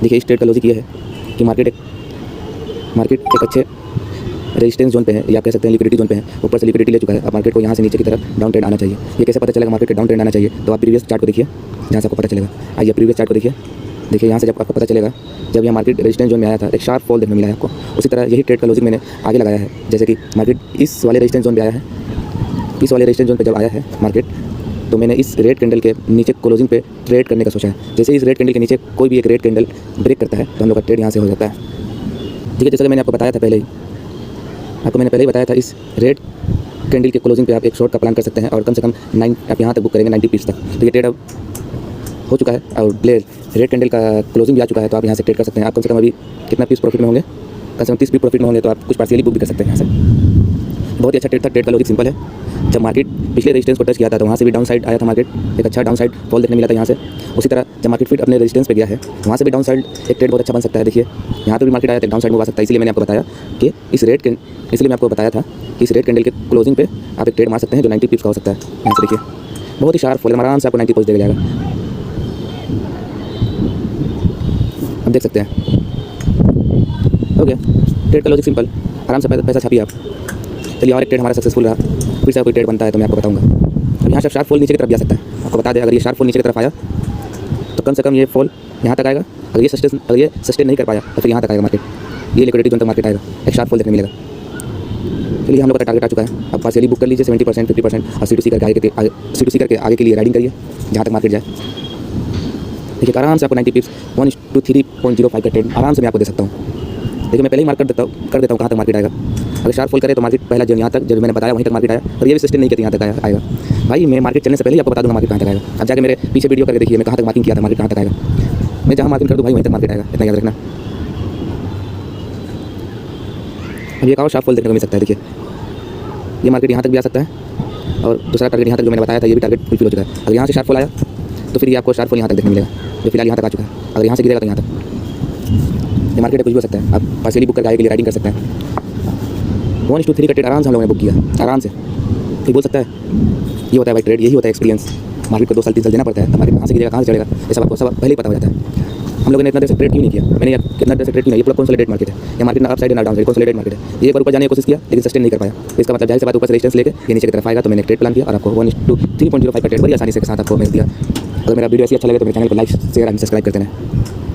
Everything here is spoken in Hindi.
देखिए इस ट्रेड का लॉजिक ये है कि मार्केट एक अच्छे रेजिस्टेंस जोन पे है, या कह सकते हैं लिक्विडिटी जोन पे है। ऊपर से लिक्विडिटी ले चुका है। अब मार्केट को यहाँ से नीचे की तरफ डाउन ट्रेंड आना चाहिए। ये कैसे पता चलेगा मार्केट का डाउन ट्रेंड आना चाहिए? तो आप प्रीवियस चार्ट को देखिए, जहाँ से आपको पता चलेगा। आइए प्रीवियस चार्ट को देखिए। देखिए यहाँ से जब आपको पता चलेगा, जब यहाँ मार्केट रेजिस्टेंस जोन में आया था, एक शार्प फॉल देखने मिला है आपको। उसी तरह यही ट्रेड का लॉजिक मैंने आगे लगाया है। जैसे कि मार्केट इस वाले रेजिस्टेंस जोन पे आया है, इस वाले रेजिस्टेंस जोन पे जब आया है मार्केट, तो मैंने इस रेड कैंडल के नीचे क्लोजिंग पे ट्रेड करने का सोचा है। जैसे इस रेड कैंडल के नीचे कोई भी एक रेड कैंडल ब्रेक करता है तो हम लोग का ट्रेड यहाँ से हो जाता है। ठीक है, जैसा कि मैंने आपको बताया था पहले ही बताया था, इस रेड कैंडल के क्लोजिंग पे आप एक शॉर्ट का प्लान कर सकते हैं और कम से कम 9 आप यहाँ तक बुक करेंगे 90 पीस तक। तो ये ट्रेड अब हो चुका है और रेड कैंडल का क्लोजिंग भी आ चुका है, तो आप यहाँ से ट्रेड कर सकते हैं। आप कम से कम अभी कितना पीस प्रॉफिट में होंगे? कम से कम 30 पीस प्रॉफिट में होंगे, तो आप कुछ पार्शियली बुक भी कर सकते हैं यहाँ से। बहुत ही अच्छा ट्रेड था। ट्रेड का लॉजिक सिंपल है। जब मार्केट पिछले रेजिस्टेंस को टच किया था तो वहाँ से भी डाउन साइड आया था मार्केट, एक अच्छा डाउन साइड फॉल देखने मिला था यहाँ से। उसी तरह जब मार्केट फिर अपने रेजिस्टेंस पे गया है, वहाँ से भी डाउन साइड एक ट्रेड बहुत अच्छा बन सकता है। देखिए यहाँ पे भी मार्केट आया था, डाउन साइड में आ सकता है। इसलिए मैंने आपको बताया कि इसलिए मैं आपको बताया था कि इस रेड कैंडल के क्लोजिंग पे आप एक ट्रेड मार सकते हैं जो 90 पिप्स का हो सकता है। यहाँ से देखिए बहुत ही शार्प फॉल, आराम से आपको 90 पॉइंट दे जाएगा। आप देख सकते हैं। ओके, ट्रेड का लॉजिक सिंपल, आराम से पैसा छापिए आप। चलिए और एक ट्रेड हमारा सक्सेसफुल रहा, फिर से कोई ट्रेड बनता है तो मैं आपको बताऊंगा। अब यहाँ से शार्प फॉल नीचे की तरफ जा सकता है। आपको बता दें, अगर ये शार्प फॉल नीचे की तरफ आया तो कम से कम ये फॉल यहाँ तक आएगा। अगर ये सस्टेन नहीं कर पाया तो फिर यहाँ तक आएगा मार्केट, ये लिक्विडिटी जोन तक मार्केट आएगा, एक शार्प फॉल देखने मिलेगा। चलिए हम लोग का टारगेट आ चुका है। अब पार्शियली बुक कर लीजिए 70%, 50% और C2C करके आगे के लिए राइडिंग करिए जहाँ तक मार्केट जाए। देखिए आराम से आपको 90 पिप्स 1:3.05 का ट्रेड आराम से मैं आपको दे सकता हूँ। देखिए मैं पहले ही मार्क कर देता हूँ कहाँ तक मार्केट आएगा। अगर शार्प फॉल करे तो मार्केट पहला जो यहाँ तक जब मैंने बताया वहीं तक मार्केट आया, और ये भी सस्टेन नहीं करती यहाँ तक आएगा। भाई मैं मार्केट चलने से पहले ही आपको बता दूँगा मार्केट कहाँ तक आएगा। अब जाके मेरे पीछे वीडियो करके देखिए मैं कहाँ तक मार्किंग किया था, मार्केट कहाँ तक आएगा। मैं जहाँ मार्किंग कर दूँ भाई वहीं तक मार्केट आएगा, इतना याद रखना। अब एक और शार्प फॉल देखने को मिल सकता है। देखिए ये मार्केट यहाँ तक भी आ सकता है, और दूसरा टारगेट यहाँ तक जो मैंने बताया था ये भी टारगेट फुलफिल हो चुका है। अगर यहाँ से शार्प फॉल आया तो फिर ये आपको शार्प फॉल यहाँ तक देखने मिलेगा, जो फिलहाल यहाँ तक आ चुका है। अगर यहाँ से गिरेगा तो यहाँ तक ये मार्केट कुछ भी हो सकता है। आप पार्शियली बुक करके आगे के लिए राइडिंग कर सकते हैं। 1:3 का ट्रेड आराम से हम लोगों ने बुक किया, आराम से। ये बोल सकता है ये होता है भाई ट्रेड, यही होता है एक्सपीरियंस। मार्केट को 2 साल 3 साल देना पड़ता है, तो मार्केट कहाँ से गिरेगा कहाँ से चलेगा ये सब आपको पहले ही पता हो जाता है। हम लोगों ने इतना देर से ट्रेड क्यों नहीं किया? मैंने यार कितना देर से ट्रेड क्यों नहीं? ये पूरा कंसोलिडेट मार्केट है। ये मार्केट ना अप साइड ना डाउन साइड, कंसोलिडेट मार्केट है। ये एक बार ऊपर जाने की कोशिश किया लेकिन सस्टेन नहीं कर पाया। इसका मतलब जाहिर सी बात ऊपर से रेजिस्टेंस लेके ये नीचे की तरफ आएगा। तो मैंने ट्रेड प्लान किया और आपको 1:3.05 का ट्रेड बड़ी आसानी से के साथ आपको मिल दिया। अगर मेरा वीडियो ऐसे अच्छा लगे तो मेरे चैनल को लाइक शेयर एंड सब्सक्राइब करते हैं।